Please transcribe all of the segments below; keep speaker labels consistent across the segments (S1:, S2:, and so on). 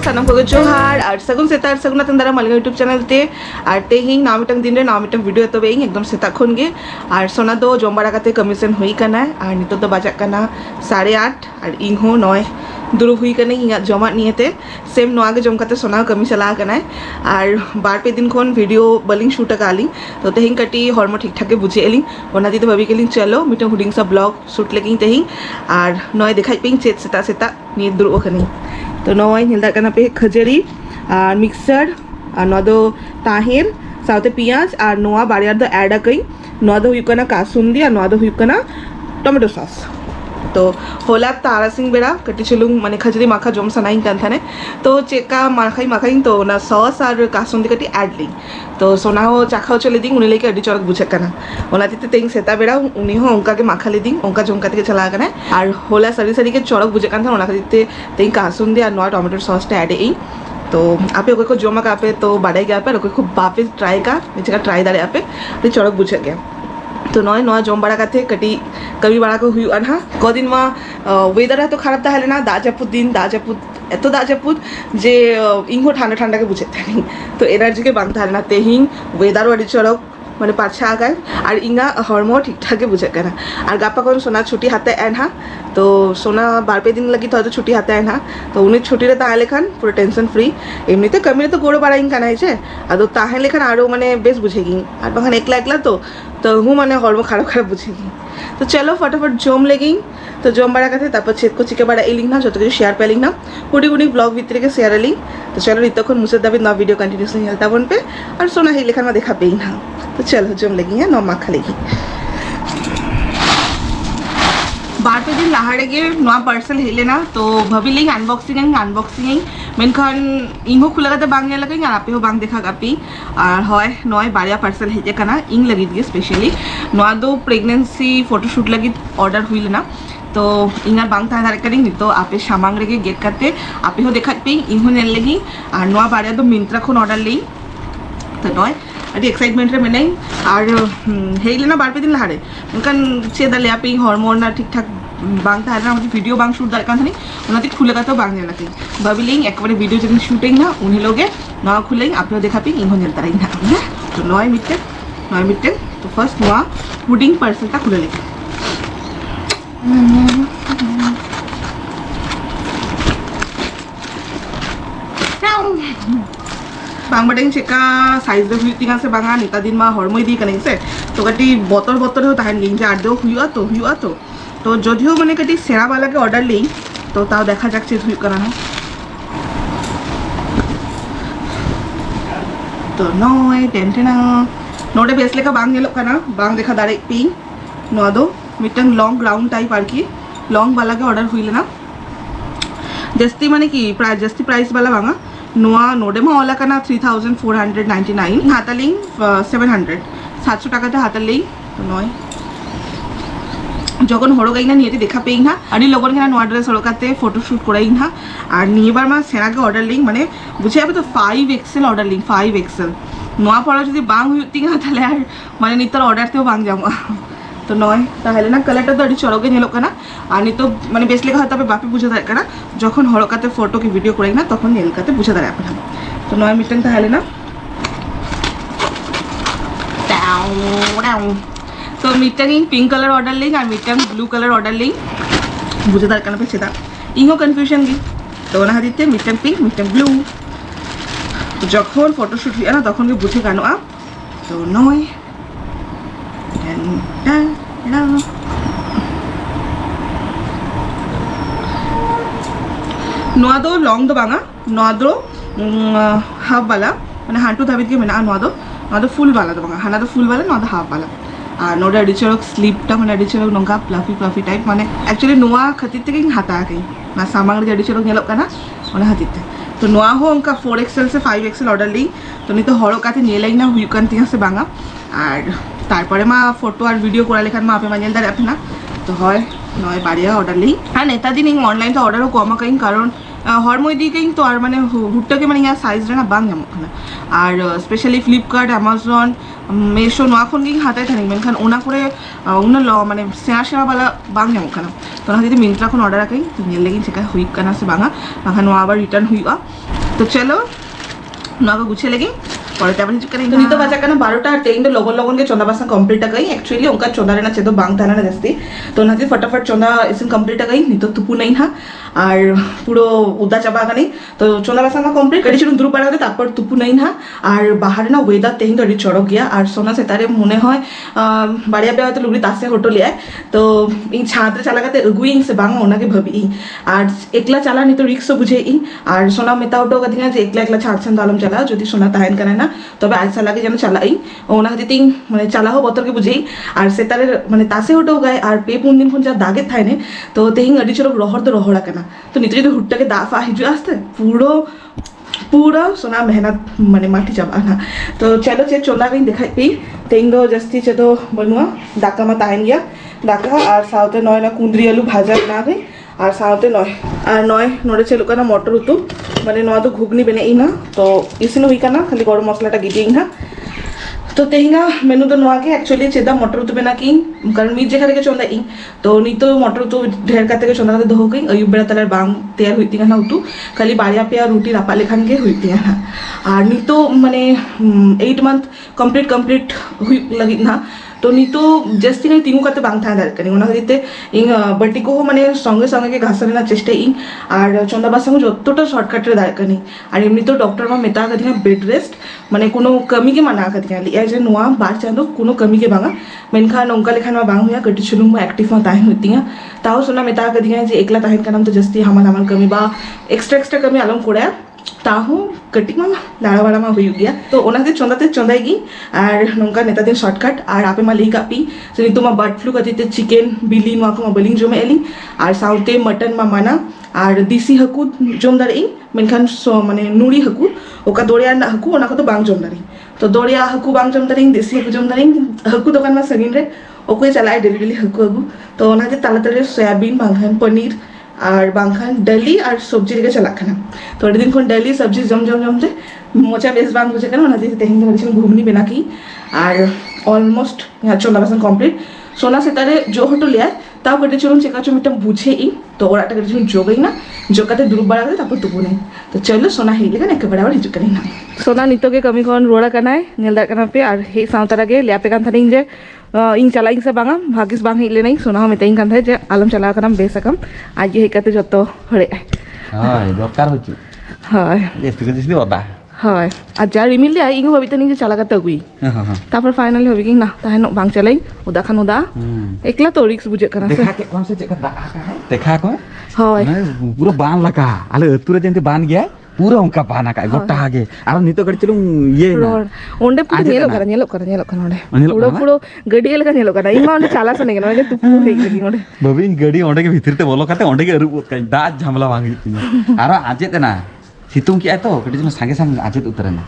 S1: सानम को जोहार और सगुन सेता सगुन तंदारा मालिका यूट्यूब चैनल ते और तेहिं नाम मिटंग दिन रे नाम मिटंग वीडियो तो बेइंग एकदम सेता खन गे और सोना दो जम बाड़ा काते कमीशन हुई कना और नितो तो बाजा कना 8:30 और इन हो 9 दुरुब हुई कने इया जमा नियते सेम नोआ के जम काते सोना कमी चला कना और बार पे दिन खन वीडियो बलिंग शूट काली तो तेहिं कटी हॉर्मो ठीक ठाक के बुझे एलिंग ओना दी तो भाभी केलिंग चलो मिटंग हुडिंग सा ब्लॉग शूट लेकिन तेहिं और नय देखाई पेइंग चेत सेता सेता नि दुरुब कनी तो नय हिलदा कना पे खजरी और मिक्सर और नोआ दो ताहिर साउते पियाज और नोआ बारियार दो ऐड अकई नोआ दो हुयुक कना कासुंदी और नोआ दो हुयुक कना टमेटो सॉस तो होला तारा सिंह बेड़ा कटी चलुंग माने खजरी माखा जम सनाई कान थाने तो चेका माखाई तो ना सॉस और कासुंदी कटी ऐड ली तो सोना हो चाखाओ चले दी उन्हें लेके अड़ी चौक बुझे कना ओना तीते तेंग सेता बेड़ा उन्हीं हो उनका के माखा ले दी उनका जमका के चला कना और होला सरी सरी के चौक बुझे कान था ओना तीते तेंग कासुंदी और नोआ टमेटो सॉस ऐड ई तो आपे को जमा का आपे तो बाड़े गया पे और खूब बापे ट्राई का नीचे का ट्राई दाड़े आपे चौक बुझे गया तो नय नोआ जम बाड़ा काते कटी कभी बाड़ा को हुई अनहा कदिन मा वेदर तो खराब ताहले ना दा जापुद दिन दा जापुद एतो दा जापुद जे इंगो ठंडा ठंडा के बुझे थानी तो एनार्जी के बांग ताहले ना तेहिं वेदर वाड़ी चरक माने पाछा आगाय और इंगा हॉर्मो ठीक ठाक के बुझे कना और गापा कोन सोना छुट्टी हाते एनहा तो सोना बार पे दिन लगी तो छुट्टी हाते एनहा तो उन्हें छुट्टी रे ताहे लेखान पूरा टेंशन फ्री एमनिते कमी तो गोड़ो बाड़ाई काना है आदो ताहे लेखान आरो माने बेस बुझेगी और बाखान एकला एकला तो हूँ माने हॉर्मो खराब खराब बुझेगी तो चलो फटाफट जम लेगी तो जम बाड़ा का तापर छेद को चिके बाड़ा एलिंग ना जो तो शेयर पे एलिंग ना कुड़ी कुड़ी ब्लॉग भीतर के शेयर एलिंग तो चलो नितक्षण मुझे दाबी नौ वीडियो कंटिन्यूसली हेल्ता बन पे और सोना ही लेखा देखा पे ना तो चलो जम लेगी है नौ माखा लेगी बार पे दिन लाहाड़े गे नवा पार्सल हेले ना तो भाभी लेंगे अनबॉक्सिंग मेनखान इंगो खुला काते बांग नेला कई आपे हो बांग देखा गापी और होय नय बारिया पार्सल हेजे कना इंग लगी दिए स्पेशली नवा दो प्रेगनेंसी फोटोशूट लगी ऑर्डर हुई ना तो इंगार बांग ताहे दारे करिंग तो आपे सामांग रेगे गेट काते आपे हो देखा पे इंगो नेल लगी और नवा बारिया दो मिंत्रा खन ऑर्डर लेई तो नय अभी एक्साइटमेंट रे मेनाई और हेले ना बार पे दिन लाहाड़े उनकान चेदा ले आपे हार्मोन ना ठीक ठाक बांग ताहे ना वीडियो बांग शूट दार कान थानी उनाते खुले का तो बांग नेला कई भाभी लेंग एकबारे वीडियो जब शूटिंग ना उन्हें लोगे नवा खुलेंग आपे देखा पे इंगो नेल ताराई ना तो नय मिटे तो फर्स्ट नवा पुडिंग पार्सल ता खुले लेके बांग बटें चेका साइज दे हुई से बांगा नेता दिन मा हॉर्मो दी कने से तो कटी बतर हो ताहन गिंग आर दो हुआ तो जदियो माने कटी सेरा वाला के ऑर्डर लेई तो ताओ देखा जाक चेज हुई करा ना तो नय टेंटेना नोडे बेस लेका बांग नेलो कना बांग देखा दारे पी नो दो मिटन लॉन्ग ग्राउंड टाइप आर की लॉन्ग वाला के ऑर्डर हुई ना जस्ती माने की प्राइस जस्ती प्राइस वाला बांगा नोआ नोडे मा वाला कना 3499 हातालिंग 700 टाकाते हातालेई तो नय যখন হড়গাই না নিয়ে দেখা পেই না আর লগন কেনা নোয়া ড্রেস হড়কাতে ফটোশুট করাই না আর নিয়েবার মা সেনাকে অর্ডার লিং মানে বুঝে যাবে তো 5XL অর্ডার লিং 5XL নোয়া পড়া যদি বাং হইতি না তাহলে আর মানে নিতর অর্ডারতেও বাং যাবো তো নয় তাহলে না কালারটা তো আড়ি চড়কে নেলো কানা আর নিতো মানে বেশ লেখা হয়তো বাপে বুঝে দাঁড়ায় কানা যখন হড়কাতে ফটো কি ভিডিও করাই না তখন নেলকাতে বুঝে দাঁড়ায় আপনার তো নয় মিটেন তাহলে না तो मिटन पिंक कलर ऑर्डर लेंगे और मिटन ब्लू कलर ऑर्डर लेंगे बुझे दार पे छेदा इंगो कन्फ्यूजन गी तो ना दीते मिटन पिंक मिटन ब्लू तो जखन फोटोशूट हुआ ना तखन बुझे गानोआ तो नय नोआ दो लॉन्ग दो बांगा नोआ दो हाफ वाला मैंने हांटू धाबित के मेना नोआ दो फुल वाला दो बांगा हाना दो फुल वाला नोआ दो हाफ वाला और नोडे अड़ीचरक स्लीपटा मैं अड़ीचरक नौका प्लाफी टाइप माने एक्चुअली नोआ खातिर ते हाता कहीं ना सामांग रे अड़ीचरक नेलो कना ओना खातिर ते तो नोआ हो उनका 4XL से 5XL ऑर्डर ली तो नहीं तो हड़ो काते नेलाई ना हुईकान तिया से बांगा और तारपरे मा फोटो और वीडियो करा लेखान मा आपे मानेल दारे आपना तो হয় নয় বাড়িয়া অর্ডার লি আর নেতা দিন অনলাइन তো অর্ডারও কমা কইন কারণ हॉर्मो दी कहीं तो और माने हुट्टा के मैंने यहाँ साइज ना बांग जामोना और स्पेशली फ्लिपकार्ट अमेजन मेशो नोआ खन गी हाते थानी मेनखान ओना करे ओना ल माने सेना सेना वाला बांग जामोना तो ना दीदी मिंत्रा खन ऑर्डर आकई तो नेल लेगिन चेका हुई कना से बांगा बांगा नोआ आबार रिटर्न हुईआ तो चलो नवा गुछे लगी और तब हिजू करें तो नितो बाजा कना 12टा और तेइंग लगन लगन के चंदा बासा कंप्लीट गई एक्चुअली उनका चंदा रेना चेदो बांग थाना जस्ती तो नाते फटाफट चंदा इसिन कंप्लीट गई नितो तुपु नहीं हा আর পুরো উদা চাবা গানি তো চোলা বাসা না কমপ্লিট করেছি দ্রুপ বাড়াতে তারপর তুপু নাই না আর বাহারে না ওয়েদার তেহিন তো চড়ক গিয়া আর সোনা সেতারে মনে হয় বাড়িয়া পেয়ে হয়তো লুগড়ি তাসে হোটেলিয়া তো এই ছাদরে চালাগাতে এগুই সে বাঙা ওনাকে ভাবি আর একলা চালানি তো রিক্সও বুঝে আর সোনা মেতা ওটো কাদিনা যে একলা একলা ছাড়ছেন তো আলম চালা যদি সোনা তাহেন কানে না তবে আইসা লাগে যেন চালাই ওনা দিতিং মানে চালাহো বতরকে বুঝেই আর সেতারে মানে তাসে হোটেও গায়ে আর পে পুন দিন যা দাগে থাইনে তো তেহিং আডি চড়ক রহর তো রহড়া কেনা तो नीचे जो हुट्टा के दाफा हिजू आस्ते पूरो पूरा सोना मेहनत माने माटी चाबाना तो चलो चे चोला गई दिखाई पी तेंग दो जस्ती चे तो बनुआ दाका मा ताइन गया दाका और साउते नय ना कुंदरी आलू भाजा बना गई और साउते नय और नय नोड़े चलो का ना मटर उतु माने नय तो घुगनी बने ई ना तो इसी हुई का ना खाली गरम मसलाटा गिटी ना तो तेहिंगा मेनू तो नोआगे एक्चुअली चेदा मटर उतु बेना की कारण मी जेखा के चोंदा इ तो नी तो मटर उतु ढेर काते के चोंदा काते दोहो गई अयुब बेड़ा तलार बांग तैयार हुईती ना उतु खाली बाड़िया पे रोटी रापा लेखान के हुईती ना और नी तो माने 8 मंथ कंप्लीट हुई लगी ना तो नी तो जस्ती नहीं तिंगू काते बांग था दरकार ओना दिते इन बटी को माने संगे संगे के घास ना चेष्टा इ और चंदा बासंग जतटा शॉर्टकट रे दरकार नहीं और एमनी तो डॉक्टर मा मेता कदिना बेड रेस्ट माने कोनो कमी के माना कदिना लिया जे नुआ बार चांदो कोनो कमी के बांगा मेनखान ओंका लेखान मा बांग हुआ कटी चुलुम मा एक्टिव मा ताहे होतिया ताओ सोना मेता कदिना जे एकला ताहेन का नाम तो जस्ती हमार कमी बा एक्स्ट्रा कमी आलम कोड़ा ताहू कटिंग मा लाड़ा वाड़ा मा हुई गया तो ओना दे चंदाते चंदाएगी और नोंका नेता दिन शॉर्टकट और आपे मा ली कापी से तो मा बर्ड फ्लू कतिते चिकन बिली मा को मा बलिंग जो में एली और साउते मटन मा माना और देसी हकू जोम दारे मेनखान माने नुड़ी हकू ओका दोड़िया हकू ओना को तो बांग जोम दारे तो दोड़िया हकू बांग जोम दारे देसी हकू जोम दारे हकू दुकान मा सगिन रे ओको चलाए डेली हकू हकू तो ओना दे ताला ताले सोयाबीन बांगखान पनीर और बांगखान डली और सब्जी लेके चला खाना थोड़े दिन खन डली सब्जी जम दे मोचा बेस बांग बुझे केना ओना दे तेहिन तो घुगनी बना की और ऑलमोस्ट यहाँ चोला बासन कंप्लीट सोना सेतारे जो होटल लिया ताও কেটে চলুন চেকা চুমিটা বুঝে ই তো ওরাটা কেটে চলুন যোগাই না যোগাতে দুরুপ বাড়া করে তারপর তুবু নেই তো চলো সোনা হেলে কেন একেবারে আবার হিজুক করি না সোনা নিতকে কমি কোন রোড়া কানায় নেলদার কানা पे আর হে সাঁতার আগে ল্যাপে কান থানিং যে ইং চালাইং সে বাঙা ভাগিস বাং হেলে নাই সোনা আমি তাইং কান থাই যে আলম চালা কানাম বেসাকাম আজ হেকাতে যত হরে
S2: হয় দরকার হচ্ছে
S1: হয়
S2: এসে দিছি বাবা
S1: হয় আর যা রিমিল আই ইং ভাবিতে নিং যে চালা কাতে গুই তারপর ফাইনালি হবি কি না তাহে বাং চালাই উদা খান উদা একলা তো রিক্স বুঝে কানা
S2: দেখা কে কোন সে চেক দেখা কো
S1: হয়
S2: পুরো বান লাগা আলে তুরে যেতে বান গিয়া পুরো উনকা বানা কা গোটা আগে আর নিতো গড়ি চলুম ইয়ে না
S1: ওন্ডে পুরো নেলো করা ওন্ডে পুরো গড়ি এলকা নেলো করা ইমা ওন্ডে চালা সনে কেন ওন্ডে তুপু হই গলি ওন্ডে
S2: ববিন গড়ি ওন্ডে কে ভিতরতে বলো কাতে ওন্ডে কে রূপ কাই দা ঝামলা ভাঙি আর আজেতে না সিতুম কি আতো গড়ি জন্য সাগে সাগে আজেত উতরে না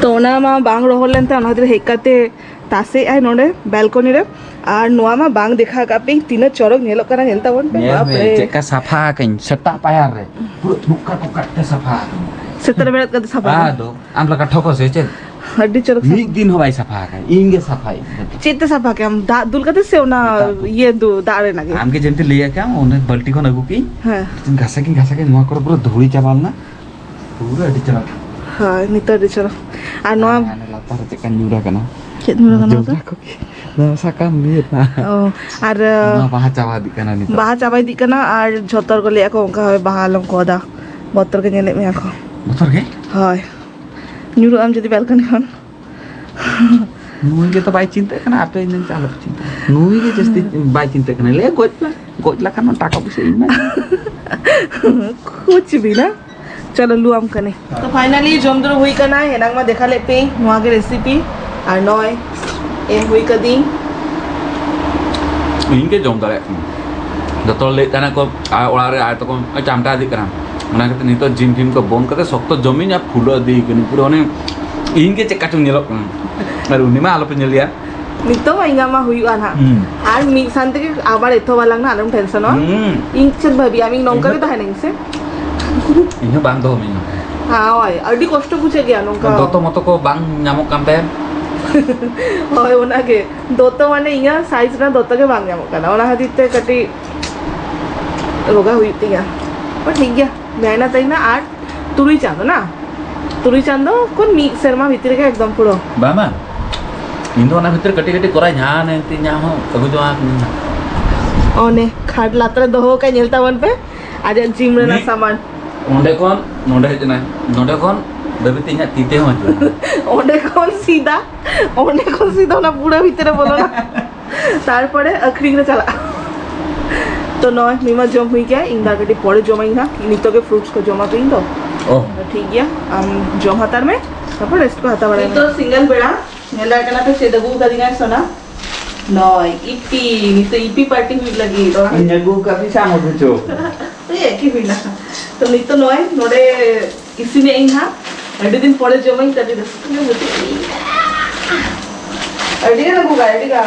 S1: तो ओना मा बांग रोहलेन त ओना हेकाते तासे आय नोडे बालकनी रे আর নোয়া মা বাং দেখা কাপে তিন চরক নেলো করা নেলতা বন
S2: বাপ রে চেকা সাফা কাইন সটা পায়ার রে পুরো থুকা ঠুকাতে সাফা
S1: সেতরে বেড়াত কাতে সাফা
S2: আদো আমলা কা ঠকো সে
S1: हड्डी चरक
S2: মি দিন হবাই সাফা কাই ইংগে সাফাই
S1: চেতে সাফা কে हम दुल काते से ना ये दो दारे नागे
S2: আমকে যেতে লিয়া কা ওনে বালতি কোন আগু কি
S1: হ্যাঁ
S2: ঘাসা কি নোয়া করে পুরো ধুলি চাবাল না পুরো এডি চলা
S1: হ্যাঁ নিতো এডি চলা আর নোয়া
S2: লাতার চেকা নিউরা কেন
S1: কে নিউরা কেন
S2: না সাকা মিট না
S1: ও আর
S2: বাহা চাবা দি কেন নি
S1: বাহা চাবাই দি কেন আর ঝতর গলে এক অঙ্কা হয় বাহা আলম কদা বতর কে নেলে মে এখন
S2: বতর কে
S1: হয় নিউরো আম যদি ব্যালকনি হন
S2: নুই के तो बाई चिंता करना आप तो इन चालक चिंता नुई के जस्ती बाई चिंता करना ले गोचला करना टाका पैसे इन में
S1: कुछ भी ना चलो लू आम कने तो फाइनली जोमदरो हुई कना है नांग मा देखा ले पे नुआ के रेसिपी और नय ए हुई कदी
S2: इनके जोम दरे जतो ले तना को ओड़ा रे आ तो को चामटा दी करा मना के नि तो जिम टिम को बोन करते सख्त जमीन या फूल दी कनी पूरा ने इनके चेक काटू नेलो আর উনিমা আলো পেঞ্জলিয়া
S1: নিতো ইংা মা হুইয়া না আর মি সান থেকে আবার এতো বালাং না আলম টেনশন ইং চল ভাবি আমি নঙ্কা কে তাহে নাইছে
S2: ইনো বাং দো মিনো
S1: হ্যাঁ ওই আডি কষ্ট বুঝে গিয়া নঙ্কা
S2: দত মত কো বাং নামক কামতে
S1: হয় ওনাকে দত মানে ইংা সাইজ না দতকে বাং নামক কানা ওনা হাতিতে কাটি রোগা হইতে গিয়া पर ठीक गया मैं ना तई ना आर तुरुई चांदो ना तुरुई चांदो कौन मी शर्मा भीतर के एकदम पूरा
S2: बामा इन दो ना भीतर कटी कटी कोरा ध्यान है तीन यहाँ अगु जो
S1: ओने खाट लातर दोहो का नेलता वन पे आज जिम रे ना सामान
S2: नोडे जना नोडे कौन बेबी तीन तीते हो
S1: ओने कौन सीधा ना पूरा भीतर बोलो ना तारपरे अखरिंग रे चला तो नय मीमा जम हुई गया इन दागटी पड़े जमाई ना नितो के फ्रूट्स को जमा कइन दो
S2: ओह
S1: ठीक गया हम जम हातार में तारपर रेस्ट को हाता बड़ा तो सिंगल बेड़ा नेला कना पे से दगु का दिना सोना नय इपी नितो इपी पार्टी हुई लगी तो
S2: नगु का भी शाम हो जो
S1: तो ये की हुई ना तो नितो नय नोडे इसी ने इन हा अडी दिन पड़े जमाई तभी दस में होती अडी ना गुगा अडी का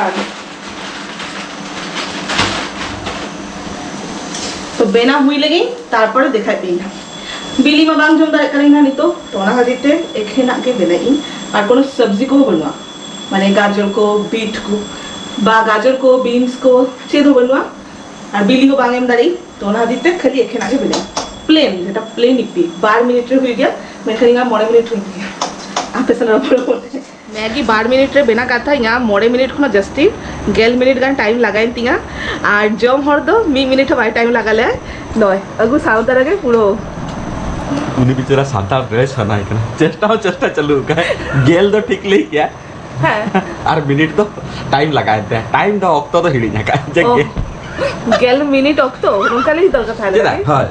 S1: तो बेना हुई लगी तारपर देखा पेना बिली में बांग जम दारे करेंगे नितो तो ओना खातिर एखेना के बेनाई और कोनो सब्जी को बनवा माने गाजर को बीट को बा गाजर को बीन्स को चेदो बनवा और बिली को बांग एम दारी तो ओना खातिर खाली एखेना के बेनाई प्लेन जेटा प्लेन इपी 12 मिनट रे हुई गया मैं करेंगा 9 मिनट हुई गया आप ऐसा रबर मैगी 12 मिनट रे बेना काथा यहाँ 9 मिनट खना जस्ती 11 मिनट गान टाइम लगाइन तिंगा और जम हर दो 1 मिनट बाय टाइम लगाले नय अगु साउदार के पुरो
S2: उनी बेचारा सातार ड्रेस हनाई कना चेष्टा चालू का गेल तो ठीक ले क्या
S1: हां
S2: और मिनट तो टाइम लगाए थे टाइम तो ऑक्टो तो हिड़ी ना का जगे
S1: गेल मिनट ऑक्टो उनका ले दरकार था
S2: जेदा हां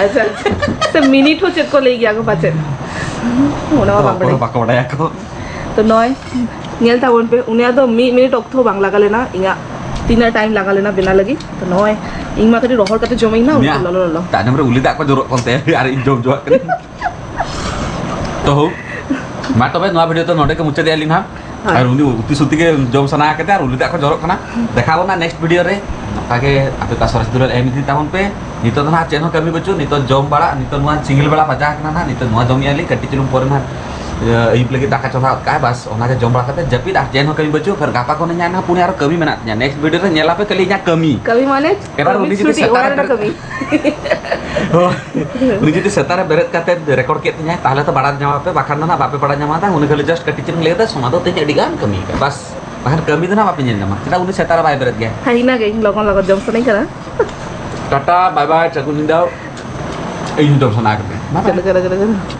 S1: अच्छा से मिनट हो चेक को ले गया को पाचे ओना बांगड़े
S2: बाकोड़ा को
S1: तो नय नेल तावन पे उनिया तो 1 मिनट ऑक्टो बांग लगा लेना इया 3 टाइम लगा लेना बिना लगी तो नय इन मा कटी रोहर कते जमई ना लो लो
S2: ताने हमरे उली दाक को जरो कोनते यार इन जम जो तो हो मा तबे नवा वीडियो तो नोडे के मुचे देलिन हा और उनी उती सुती के जम सना के और उली दाक को जरो कना देखाबो ना नेक्स्ट वीडियो रे ताके आपे का सरस दुरल एम थी तावन पे नितो ना चेनो कमी बचो नितो जम बड़ा नितो नुआ सिंगल बड़ा बजा कना ना नितो नुआ जमियाली कटी चुलुम पर ना इप लगे दाका चला का बस ओना के जम बड़ा कते जपी दा चेनो कमी बचो फिर गापा को ना ना पुने आरो कमी मेना nya नेक्स्ट वीडियो रे नेला पे कली nya कमी माने एबार उनी जति सतार कमी उनी जति सतार बेरत काते रेकॉर्ड के nya ताले तो बड़ा जमा पे बाखान ना बापे बड़ा जमा था उनी खाली जस्ट कटी चुलुम लेदा सोना तो ते अडिगान कमी बस बाहर कमी तो ना बापे नेल जमा kita उनी सतार बाय बेरत गया
S1: हाई ना गई लोगों लगत जम सनई करा
S2: टाटा बाय बाय चकुनिंदाओ এই জব শোনা করবে
S1: चलो चलो चलो